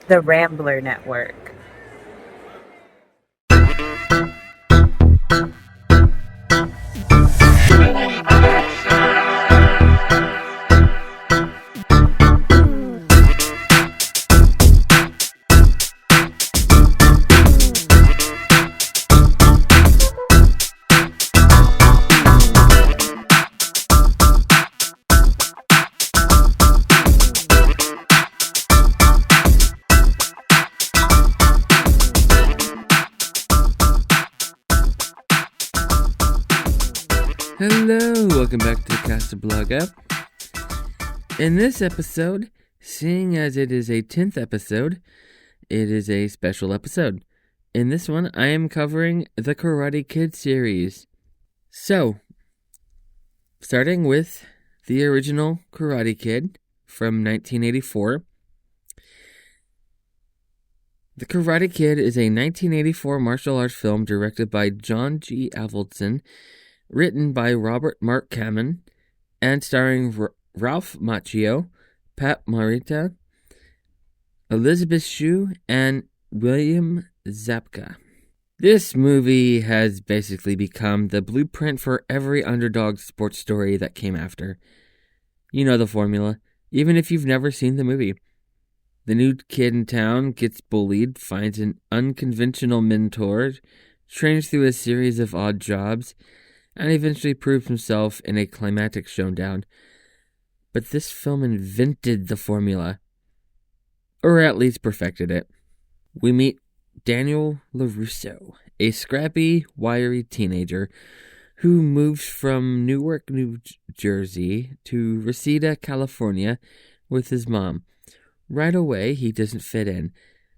the Rambler Network. Hello, welcome back to the Castablog app. In this episode, seeing as it is a 10th episode, it is a special episode. In this one, I am covering the Karate Kid series. So, starting with the original Karate Kid from 1984. The Karate Kid is a 1984 martial arts film directed by John G. Avildsen, written by Robert Mark Kamen, and starring Ralph Macchio, Pat Marita, Elizabeth Shue, and William Zabka. This movie has basically become the blueprint for every underdog sports story that came after. You know the formula, even if you've never seen the movie. The new kid in town gets bullied, finds an unconventional mentor, trains through a series of odd jobs, and eventually proves himself in a climactic showdown. But this film invented the formula, or at least perfected it. We meet Daniel LaRusso, a scrappy, wiry teenager who moves from Newark, New Jersey to Reseda, California with his mom. Right away, he doesn't fit in.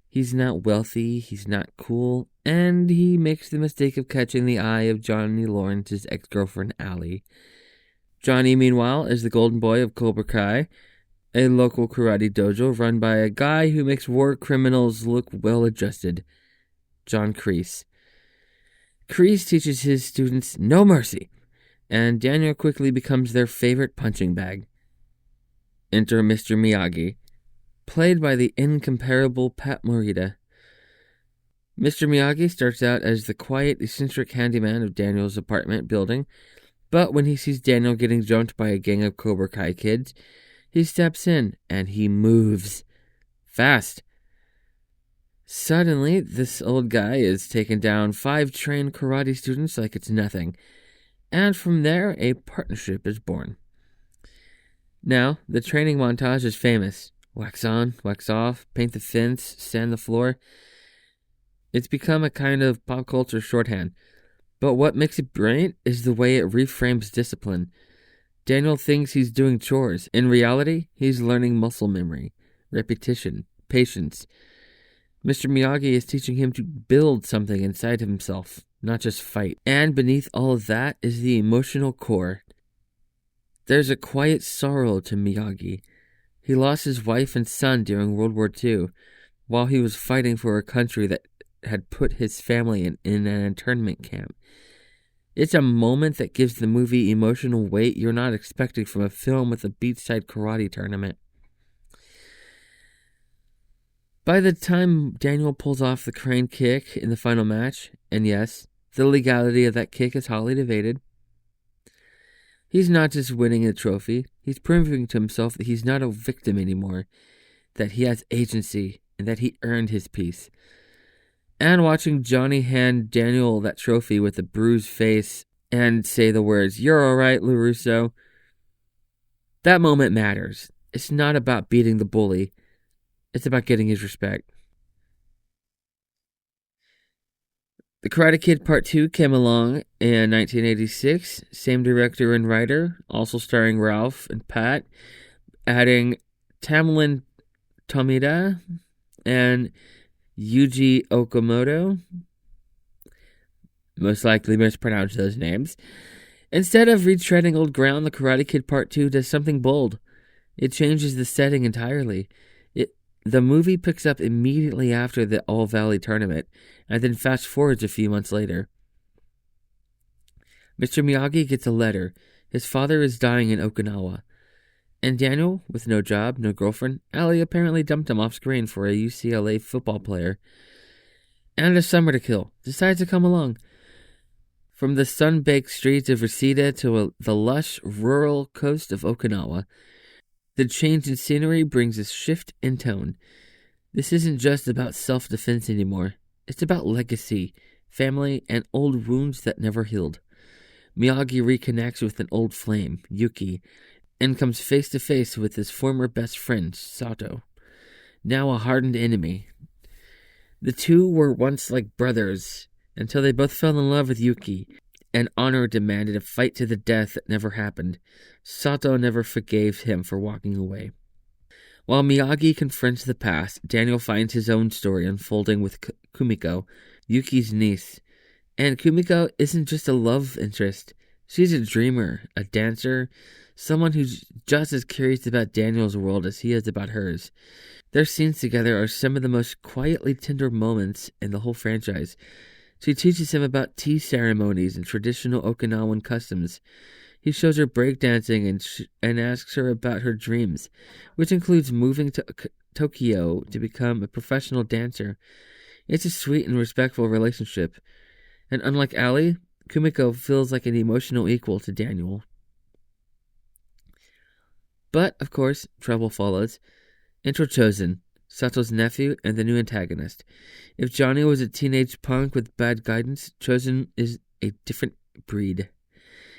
He's not wealthy, he's not cool, and he makes the mistake of catching the eye of Johnny Lawrence's ex-girlfriend, Allie. Johnny, meanwhile, is the golden boy of Cobra Kai, a local karate dojo run by a guy who makes war criminals look well-adjusted, John Kreese. Kreese teaches his students no mercy, and Daniel quickly becomes their favorite punching bag. Enter Mr. Miyagi, played by the incomparable Pat Morita. Mr. Miyagi starts out as the quiet, eccentric handyman of Daniel's apartment building, but when he sees Daniel getting jumped by a gang of Cobra Kai kids, he steps in, and he moves fast. Suddenly, this old guy is taking down 5 trained karate students like it's nothing, and from there, a partnership is born. Now, the training montage is famous. Wax on, wax off, paint the fence, sand the floor. It's become a kind of pop culture shorthand. But what makes it brilliant is the way it reframes discipline. Daniel thinks he's doing chores. In reality, he's learning muscle memory, repetition, patience. Mr. Miyagi is teaching him to build something inside himself, not just fight. And beneath all of that is the emotional core. There's a quiet sorrow to Miyagi. He lost his wife and son during World War II, while he was fighting for a country that had put his family in an internment camp. It's a moment that gives the movie emotional weight you're not expecting from a film with a beachside karate tournament. By the time Daniel pulls off the crane kick in the final match, and yes, the legality of that kick is wholly debated, he's not just winning a trophy, he's proving to himself that he's not a victim anymore, that he has agency, and that he earned his peace. And watching Johnny hand Daniel that trophy with a bruised face and say the words, "You're alright, LaRusso," that moment matters. It's not about beating the bully, it's about getting his respect. The Karate Kid Part 2 came along in 1986, same director and writer, also starring Ralph and Pat, adding Tamlyn Tomita and Yuji Okumoto. Most likely mispronounced those names. Instead of retreading old ground, The Karate Kid Part 2 does something bold. It changes the setting entirely. The movie picks up immediately after the All Valley tournament, and then fast forwards a few months later. Mr. Miyagi gets a letter. His father is dying in Okinawa. And Daniel, with no job, no girlfriend, Allie apparently dumped him off screen for a UCLA football player, and a summer to kill, decides to come along. From the sun-baked streets of Reseda to the lush, rural coast of Okinawa, the change in scenery brings a shift in tone. This isn't just about self-defense anymore. It's about legacy, family, and old wounds that never healed. Miyagi reconnects with an old flame, Yuki, and comes face to face with his former best friend, Sato, now a hardened enemy. The two were once like brothers, until they both fell in love with Yuki, and honor demanded a fight to the death that never happened. Sato never forgave him for walking away. While Miyagi confronts the past, Daniel finds his own story unfolding with Kumiko, Yuki's niece. And Kumiko isn't just a love interest. She's a dreamer, a dancer, someone who's just as curious about Daniel's world as he is about hers. Their scenes together are some of the most quietly tender moments in the whole franchise. She teaches him about tea ceremonies and traditional Okinawan customs. He shows her breakdancing and asks her about her dreams, which includes moving to Tokyo to become a professional dancer. It's a sweet and respectful relationship. And unlike Allie, Kumiko feels like an emotional equal to Daniel. But, of course, trouble follows. Enter Chosen, Sato's nephew and the new antagonist. If Johnny was a teenage punk with bad guidance, Chosen is a different breed.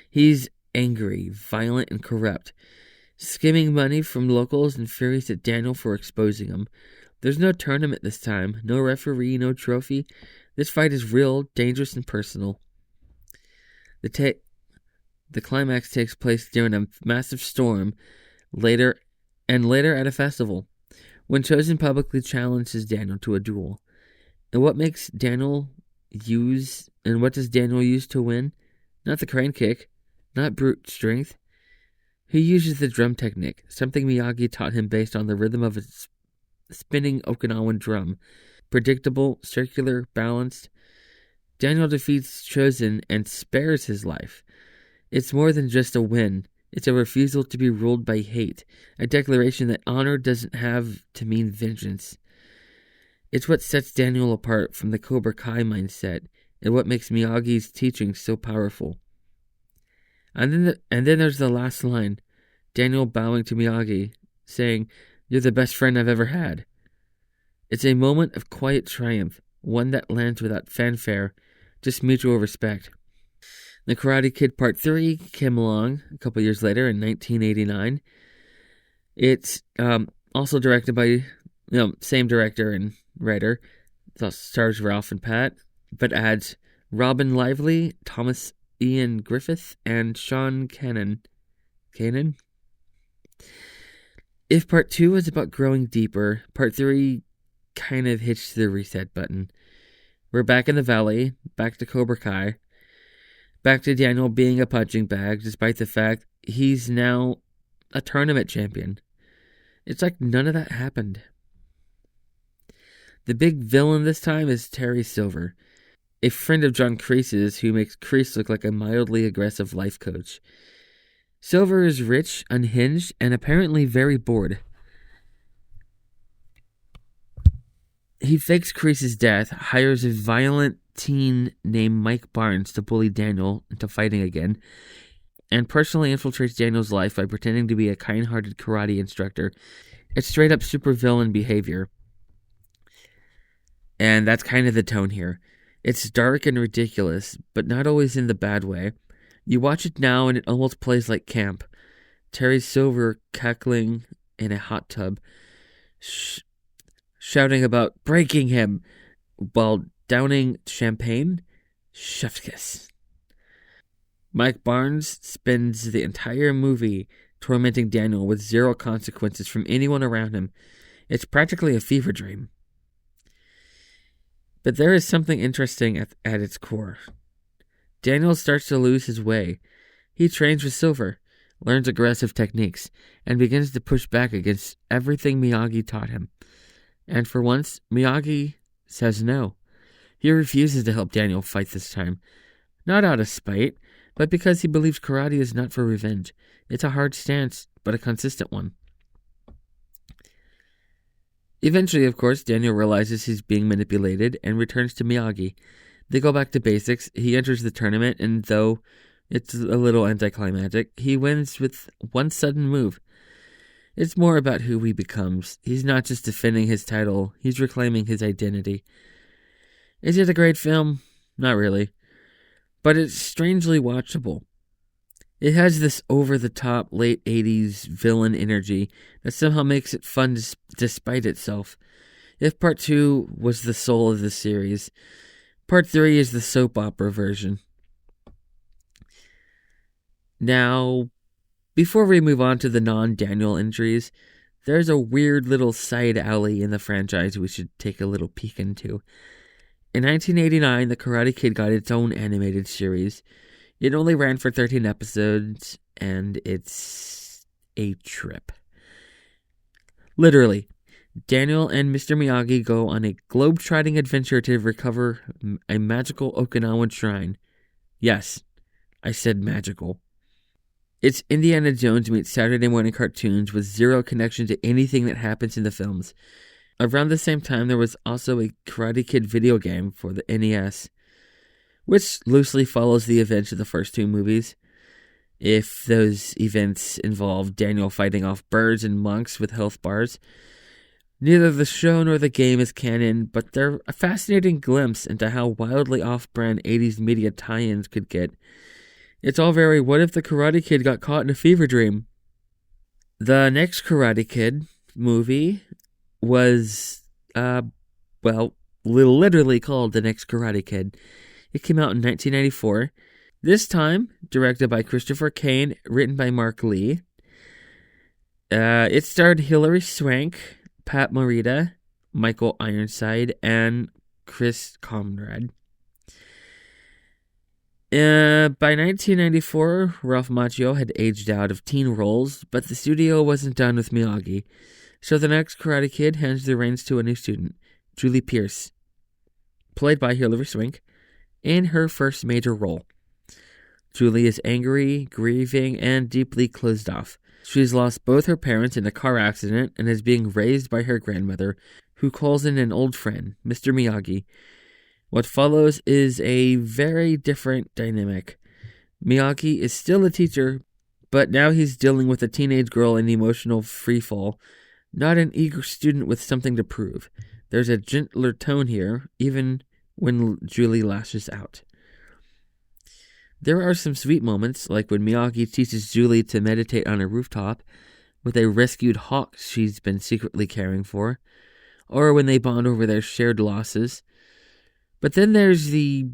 He's angry, violent, and corrupt, skimming money from locals and furious at Daniel for exposing him. There's no tournament this time, no referee, no trophy. This fight is real, dangerous, and personal. The climax takes place during a massive storm, later at a festival, when Chosen publicly challenges Daniel to a duel. And what does Daniel use to win? Not the crane kick, not brute strength. He uses the drum technique, something Miyagi taught him based on the rhythm of a spinning Okinawan drum. Predictable, circular, balanced. Daniel defeats Chosen and spares his life. It's more than just a win. It's a refusal to be ruled by hate, a declaration that honor doesn't have to mean vengeance. It's what sets Daniel apart from the Cobra Kai mindset, and what makes Miyagi's teaching so powerful. And then there's the last line, Daniel bowing to Miyagi, saying, "You're the best friend I've ever had." It's a moment of quiet triumph, one that lands without fanfare, just mutual respect. The Karate Kid Part 3 came along a couple years later in 1989. It's also directed by, same director and writer. It stars Ralph and Pat, but adds Robyn Lively, Ian Griffith, and Sean Kanan. If Part 2 was about growing deeper, Part 3 kind of hits the reset button. We're back in the valley, back to Cobra Kai. Back to Daniel being a punching bag, despite the fact he's now a tournament champion. It's like none of that happened. The big villain this time is Terry Silver, a friend of John Kreese's who makes Kreese look like a mildly aggressive life coach. Silver is rich, unhinged, and apparently very bored. He fakes Kreese's death, hires a violent teen named Mike Barnes to bully Daniel into fighting again, and personally infiltrates Daniel's life by pretending to be a kind-hearted karate instructor. It's straight-up supervillain behavior. And that's kind of the tone here. It's dark and ridiculous, but not always in the bad way. You watch it now and it almost plays like camp. Terry Silver cackling in a hot tub, shouting about breaking him while downing champagne. Chef's kiss. Mike Barnes spends the entire movie tormenting Daniel with zero consequences from anyone around him. It's practically a fever dream. But there is something interesting at its core. Daniel starts to lose his way. He trains with Silver, learns aggressive techniques, and begins to push back against everything Miyagi taught him. And for once, Miyagi says no. He refuses to help Daniel fight this time. Not out of spite, but because he believes karate is not for revenge. It's a hard stance, but a consistent one. Eventually, of course, Daniel realizes he's being manipulated and returns to Miyagi. They go back to basics. He enters the tournament, and though it's a little anticlimactic, he wins with one sudden move. It's more about who he becomes. He's not just defending his title, he's reclaiming his identity. Is it a great film? Not really. But it's strangely watchable. It has this over-the-top late 80s villain energy that somehow makes it fun despite itself. If Part 2 was the soul of the series, Part 3 is the soap opera version. Now, before we move on to the non-Daniel entries, there's a weird little side alley in the franchise we should take a little peek into. In 1989, The Karate Kid got its own animated series. It only ran for 13 episodes, and it's a trip. Literally, Daniel and Mr. Miyagi go on a globe-trotting adventure to recover a magical Okinawan shrine. Yes, I said magical. It's Indiana Jones meets Saturday morning cartoons with zero connection to anything that happens in the films. Around the same time, there was also a Karate Kid video game for the NES, which loosely follows the events of the first two movies. If those events involve Daniel fighting off birds and monks with health bars. Neither the show nor the game is canon, but they're a fascinating glimpse into how wildly off-brand 80s media tie-ins could get. It's all very, what if the Karate Kid got caught in a fever dream? The next Karate Kid movie was, literally called The Next Karate Kid. It came out in 1994. This time, directed by Christopher Cain, written by Mark Lee. It starred Hilary Swank, Pat Morita, Michael Ironside, and Chris Conrad. By 1994, Ralph Macchio had aged out of teen roles, but the studio wasn't done with Miyagi. So the next Karate Kid hands the reins to a new student, Julie Pierce, played by Hilary Swank, in her first major role. Julie is angry, grieving, and deeply closed off. She's lost both her parents in a car accident and is being raised by her grandmother, who calls in an old friend, Mr. Miyagi. What follows is a very different dynamic. Miyagi is still a teacher, but now he's dealing with a teenage girl in emotional freefall, not an eager student with something to prove. There's a gentler tone here, even when Julie lashes out. There are some sweet moments, like when Miyagi teaches Julie to meditate on a rooftop with a rescued hawk she's been secretly caring for, or when they bond over their shared losses. But then there's the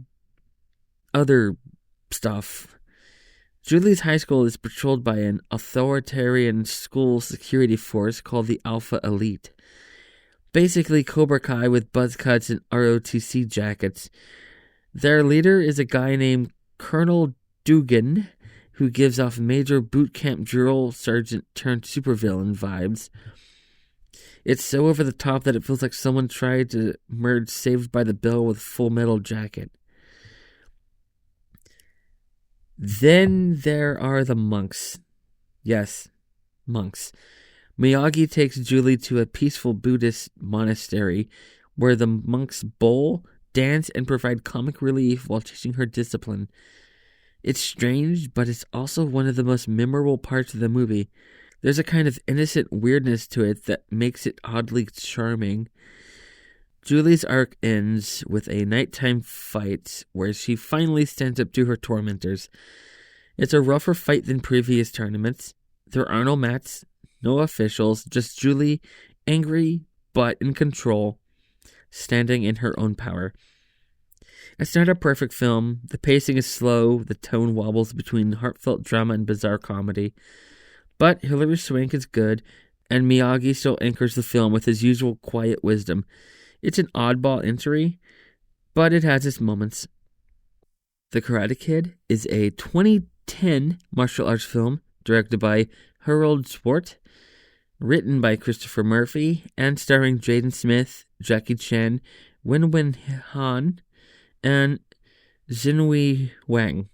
other stuff. Julie's high school is patrolled by an authoritarian school security force called the Alpha Elite. Basically Cobra Kai with buzz cuts and ROTC jackets. Their leader is a guy named Colonel Dugan, who gives off major boot camp drill sergeant turned supervillain vibes. It's so over the top that it feels like someone tried to merge Saved by the Bell with Full Metal Jacket. Then there are the monks. Yes, monks. Miyagi takes Julie to a peaceful Buddhist monastery where the monks bowl, dance, and provide comic relief while teaching her discipline. It's strange, but it's also one of the most memorable parts of the movie. There's a kind of innocent weirdness to it that makes it oddly charming. Julie's arc ends with a nighttime fight where she finally stands up to her tormentors. It's a rougher fight than previous tournaments. There are no mats, no officials, just Julie, angry but in control, standing in her own power. It's not a perfect film. The pacing is slow, the tone wobbles between heartfelt drama and bizarre comedy. But Hilary Swank is good, and Miyagi still anchors the film with his usual quiet wisdom. It's an oddball entry, but it has its moments. The Karate Kid is a 2010 martial arts film directed by Harald Zwart, written by Christopher Murphey, and starring Jaden Smith, Jackie Chan, Wenwen Han, and Zhenwei Wang.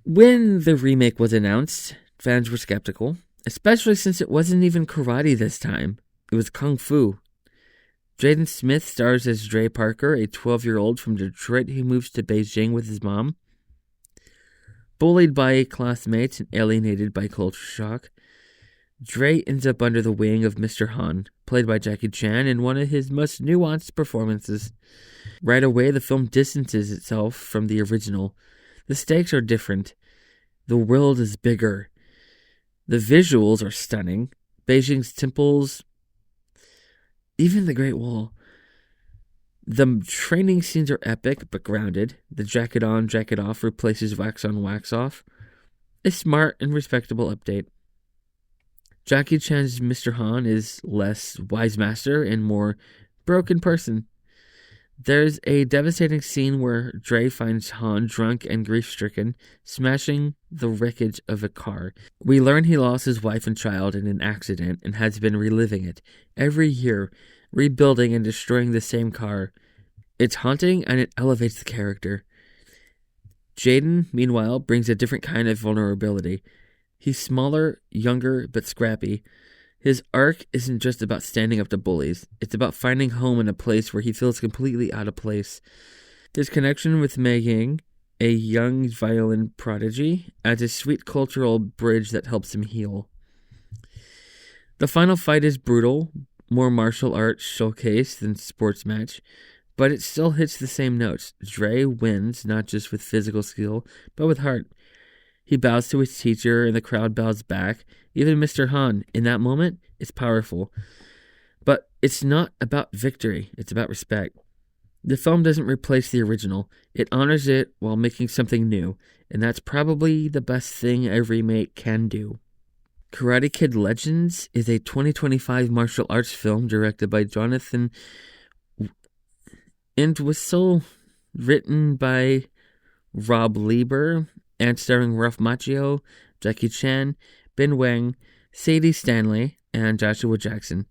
When the remake was announced, fans were skeptical, especially since it wasn't even karate this time. It was kung fu. Jaden Smith stars as Dre Parker, a 12-year-old from Detroit who moves to Beijing with his mom. Bullied by classmates and alienated by culture shock, Dre ends up under the wing of Mr. Han, played by Jackie Chan, in one of his most nuanced performances. Right away, the film distances itself from the original. The stakes are different. The world is bigger. The visuals are stunning. Beijing's temples, even the Great Wall. The training scenes are epic but grounded. The jacket on, jacket off replaces wax on, wax off. A smart and respectable update. Jackie Chan's Mr. Han is less wise master and more broken person. There's a devastating scene where Dre finds Han drunk and grief-stricken, smashing the wreckage of a car. We learn he lost his wife and child in an accident and has been reliving it every year, rebuilding and destroying the same car. It's haunting and it elevates the character. Jaden, meanwhile, brings a different kind of vulnerability. He's smaller, younger, but scrappy. His arc isn't just about standing up to bullies. It's about finding home in a place where he feels completely out of place. His connection with Mei Ying, a young violin prodigy, adds a sweet cultural bridge that helps him heal. The final fight is brutal, more martial arts showcase than sports match, but it still hits the same notes. Dre wins, not just with physical skill, but with heart. He bows to his teacher, and the crowd bows back. Even Mr. Han, in that moment, is powerful. But it's not about victory. It's about respect. The film doesn't replace the original. It honors it while making something new. And that's probably the best thing a remake can do. Karate Kid Legends is a 2025 martial arts film directed by Jonathan Entwistle, written by Rob Lieber, and starring Ralph Macchio, Jackie Chan, Ben Wang, Sadie Stanley, and Joshua Jackson.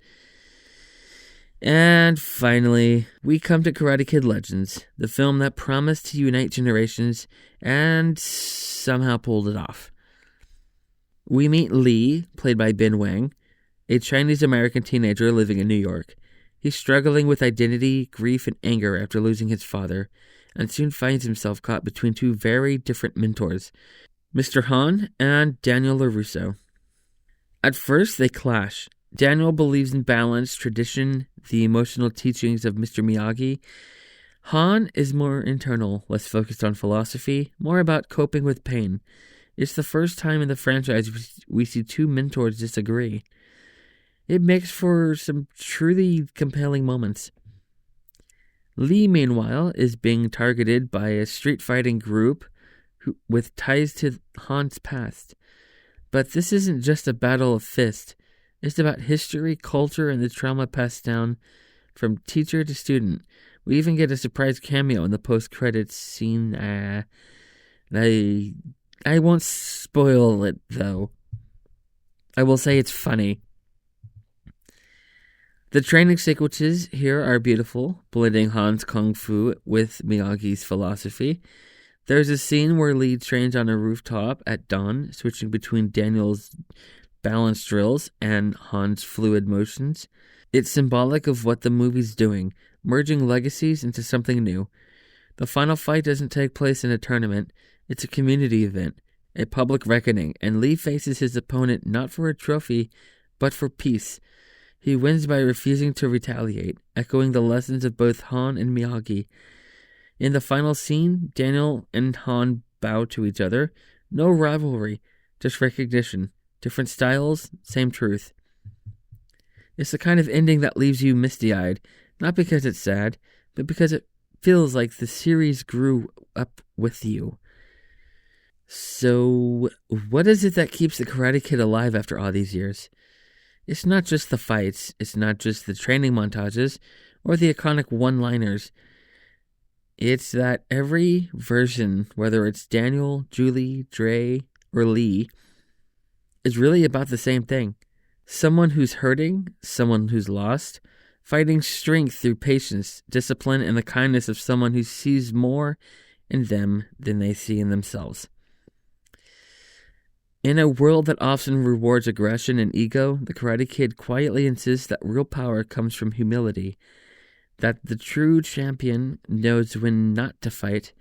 And finally, we come to Karate Kid Legends, the film that promised to unite generations and somehow pulled it off. We meet Lee, played by Ben Wang, a Chinese-American teenager living in New York. He's struggling with identity, grief, and anger after losing his father, and soon finds himself caught between two very different mentors, Mr. Han and Daniel LaRusso. At first, they clash. Daniel believes in balance, tradition, the emotional teachings of Mr. Miyagi. Han is more internal, less focused on philosophy, more about coping with pain. It's the first time in the franchise we see two mentors disagree. It makes for some truly compelling moments. Lee, meanwhile, is being targeted by a street-fighting group with ties to Han's past. But this isn't just a battle of fists. It's about history, culture, and the trauma passed down from teacher to student. We even get a surprise cameo in the post-credits scene. I won't spoil it, though. I will say it's funny. The training sequences here are beautiful, blending Han's kung fu with Miyagi's philosophy. There's a scene where Lee trains on a rooftop at dawn, switching between Daniel's balance drills and Han's fluid motions. It's symbolic of what the movie's doing, merging legacies into something new. The final fight doesn't take place in a tournament. It's a community event, a public reckoning, and Lee faces his opponent not for a trophy, but for peace. He wins by refusing to retaliate, echoing the lessons of both Han and Miyagi. In the final scene, Daniel and Han bow to each other. No rivalry, just recognition. Different styles, same truth. It's the kind of ending that leaves you misty-eyed, not because it's sad, but because it feels like the series grew up with you. So, what is it that keeps the Karate Kid alive after all these years? It's not just the fights, it's not just the training montages, or the iconic one-liners. It's that every version, whether it's Daniel, Julie, Dre, or Lee, is really about the same thing. Someone who's hurting, someone who's lost, fighting strength through patience, discipline, and the kindness of someone who sees more in them than they see in themselves. In a world that often rewards aggression and ego, the Karate Kid quietly insists that real power comes from humility, that the true champion knows when not to fight,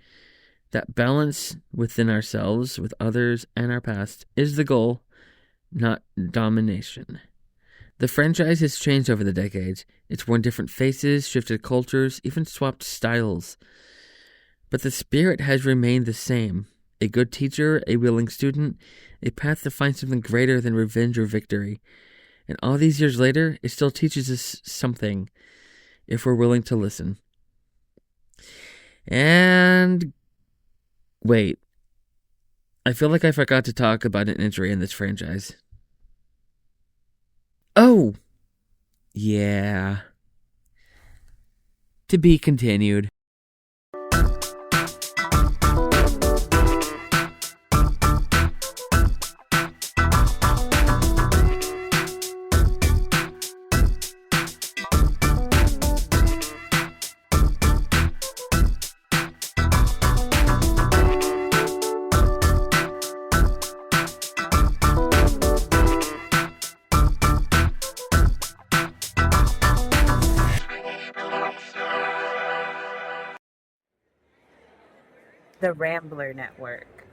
that balance within ourselves, with others, and our past is the goal, not domination. The franchise has changed over the decades. It's worn different faces, shifted cultures, even swapped styles. But the spirit has remained the same. A good teacher, a willing student, a path to find something greater than revenge or victory. And all these years later, it still teaches us something, if we're willing to listen. And wait, I feel like I forgot to talk about an injury in this franchise. Oh! Yeah. To be continued. The Rambler Network.